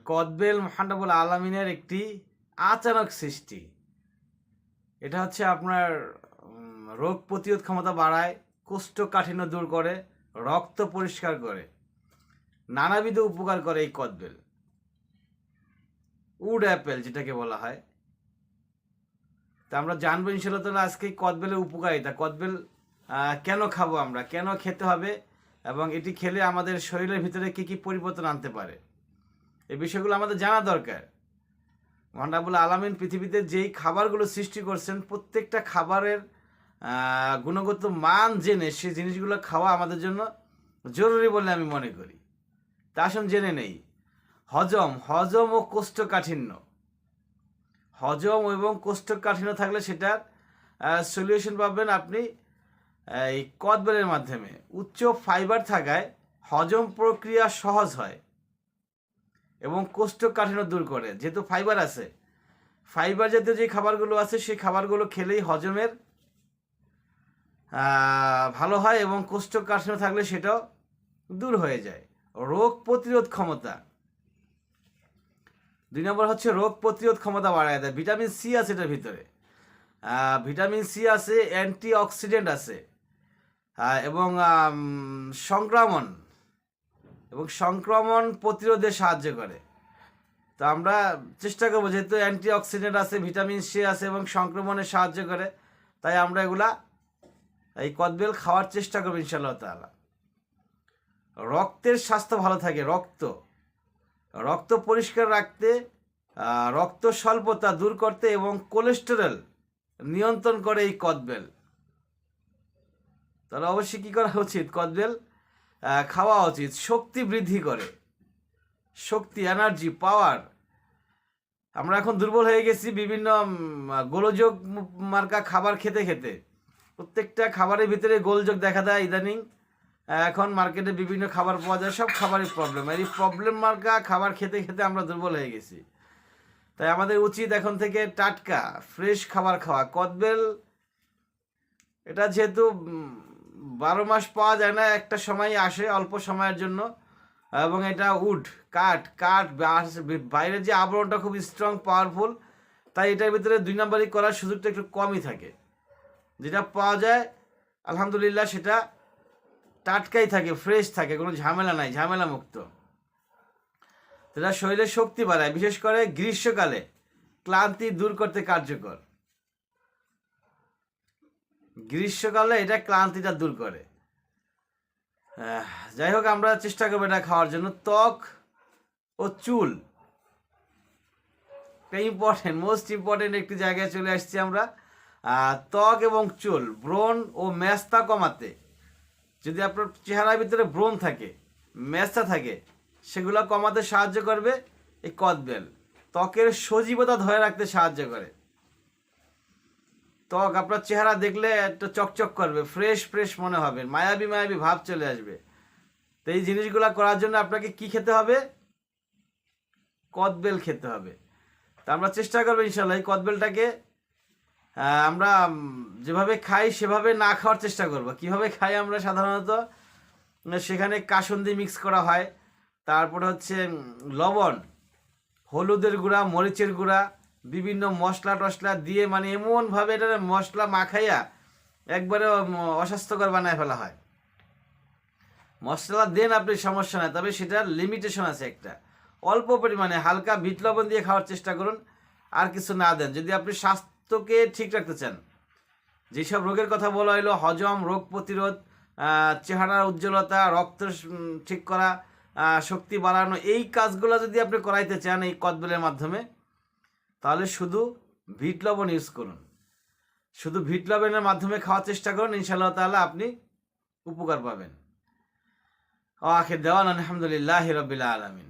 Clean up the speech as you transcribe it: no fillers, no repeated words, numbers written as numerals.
কদবেল মহান রব্বুল আলামিনের একটি আচানক সৃষ্টি। এটা হচ্ছে আপনার রোগ প্রতিরোধ ক্ষমতা বাড়ায়, কোষ্ঠকাঠিন্য দূর করে, রক্ত পরিষ্কার করে, নানাবিধ উপকার করে এই কদবেল। উড অ্যাপেল যেটাকে বলা হয়। তা আমরা জানবো ইনশাআল্লাহ তাআলা আজকে কদবেলের উপকারিতা। কদবেল কেন খাবো আমরা, কেন খেতে হবে এবং এটি খেলে আমাদের শরীরের ভিতরে কি কি পরিবর্তন আনতে পারে, এই বিষয়গুলো আমাদের জানা দরকার। মহান রব্বুল আলামিন পৃথিবীতে যেই খাবারগুলো সৃষ্টি করছেন প্রত্যেকটা খাবারের গুণগত মান জেনে সেই জিনিসগুলো খাওয়া আমাদের জন্য জরুরি বলে আমি মনে করি। তা আসুন জেনে নেই। হজম ও কোষ্ঠকাঠিন্য। হজম এবং কোষ্ঠকাঠিন্য থাকলে সেটার সলিউশন পাবেন আপনি এই কদবেলের মাধ্যমে। উচ্চ ফাইবার থাকায় হজম প্রক্রিয়া সহজ হয় এবং কোষ্ঠকাঠিন্য দূর করে। যেহেতু ফাইবার আছে, ফাইবার জাতীয় যে খাবারগুলো আছে সেই খাবারগুলো খেলেই হজমের ভালো হয় এবং কোষ্ঠকাঠিন্য থাকলে সেটাও দূর হয়ে যায়। রোগ প্রতিরোধ ক্ষমতা। 2 নম্বর হচ্ছে রোগ প্রতিরোধ ক্ষমতা বাড়ায় দেয়। ভিটামিন সি আছে এটার ভিতরে। ভিটামিন সি আছে, অ্যান্টি অক্সিডেন্ট আছে এবং সংক্রমণ প্রতিরোধে সাহায্য করে। তো আমরা চেষ্টা করবো, যেহেতু অ্যান্টি অক্সিডেন্ট আছে, ভিটামিন সি আছে এবং সংক্রমণে সাহায্য করে, তাই আমরা এগুলা এই কদবেল খাওয়ার চেষ্টা করবো ইনশাআল্লাহ তাআলা। রক্তের স্বাস্থ্য ভালো থাকে। রক্ত পরিষ্কার রাখতে, রক্ত স্বল্পতা দূর করতে এবং কোলেস্টেরল নিয়ন্ত্রণ করে এই কদবেল। তাহলে অবশ্যই কী করা উচিত? কদবেল খাওয়া উচিত। শক্তি বৃদ্ধি করে, শক্তি, এনার্জি, পাওয়ার। আমরা এখন দুর্বল হয়ে গেছি বিভিন্ন গোলযোগ মার্কা খাবার খেতে খেতে। প্রত্যেকটা খাবারের ভিতরে গোলযোগ দেখা দেয় ইদানিং। এখন মার্কেটে বিভিন্ন খাবার পাওয়া যায়, সব খাবারই প্রবলেম। এই প্রবলেম মার্কা খাবার খেতে খেতে আমরা দুর্বল হয়ে গেছি। তাই আমাদের উচিত এখন থেকে টাটকা ফ্রেশ খাবার খাওয়া। কদবেল এটা যেহেতু 12 মাস পাওয়া যায় না, একটা সময় আসে অল্প সময়ের জন্য, এবং এটা কাঠ বাইরের যে আবরণটা খুব স্ট্রং, পাওয়ারফুল, তাই এটার ভিতরে 2 নম্বরই করার সুযোগটা একটু কমই থাকে। যেটা পাওয়া যায় আলহামদুলিল্লাহ সেটা টাটকাই থাকে, ফ্রেশ থাকে, কোনো ঝামেলা নাই, ঝামেলা মুক্ত। সেটা শরীরের শক্তি বাড়ায়, বিশেষ করে গ্রীষ্মকালে ক্লান্তি দূর করতে কার্যকর। গ্রীষ্মকালে এটা ক্লান্তিটা দূর করে। যাই হোক, আমরা চেষ্টা করবো এটা খাওয়ার জন্য। ত্বক ও চুল মোস্ট ইম্পর্টেন্ট একটি জায়গায় চলে আসছি আমরা। ত্বক এবং চুল, ব্রণ ও মেস্তা কমাতে। যদি আপনার চেহারার ভিতরে ব্রণ থাকে, মেস্তা থাকে, সেগুলো কমাতে সাহায্য করবে এই কদবেল। ত্বকের সজীবতা ধরে রাখতে সাহায্য করে। ত্বক আপনার চেহারা দেখলে একটা চকচক করবে, ফ্রেশ মনে হবে, মায়াবী ভাব চলে আসবে। তো এই জিনিসগুলো করার জন্য আপনাকে কি খেতে হবে? কদবেল খেতে হবে। তা আমরা চেষ্টা করবো ইনশাল্লাহ এই কদবেলটাকে আমরা যেভাবে খাই সেভাবে না খাওয়ার চেষ্টা করব। কিভাবে খাই আমরা সাধারণত, সেখানে কাসুন্দি মিক্স করা হয়, তারপরে হচ্ছে লবণ, হলুদের গুঁড়া, মরিচের গুঁড়া, বিভিন্ন মশলা টশলা দিয়ে, মানে এমনভাবে এটা মশলা মাখাইয়া একবারে অস্বাস্থ্যকর বানায় ফেলা হয়। মশলা দেন আপনি, সমস্যা নাই, তবে সেটার লিমিটেশন আছে একটা। অল্প পরিমাণে হালকা বিট লবণ দিয়ে খাওয়ার চেষ্টা করুন, আর কিছু না দেন। যদি আপনি স্বাস্থ্যকে ঠিক রাখতে চান, যেসব রোগের কথা বলা হলো, হজম, রোগ প্রতিরোধ, চেহারার উজ্জ্বলতা, রক্ত ঠিক করা, শক্তি বাড়ানো, এই কাজগুলো যদি আপনি করাইতে চান এই কদবেলের মাধ্যমে, তাহলে শুধু বিট লবণ ইউজ করুন। শুধু বিট লবণের মাধ্যমে খাওয়ার চেষ্টা করুন, ইনশাআল্লাহ তাআলা আপনি উপকার পাবেন। আখির দাওয়ানা আলহামদুলিল্লাহি রাব্বিল আলামিন।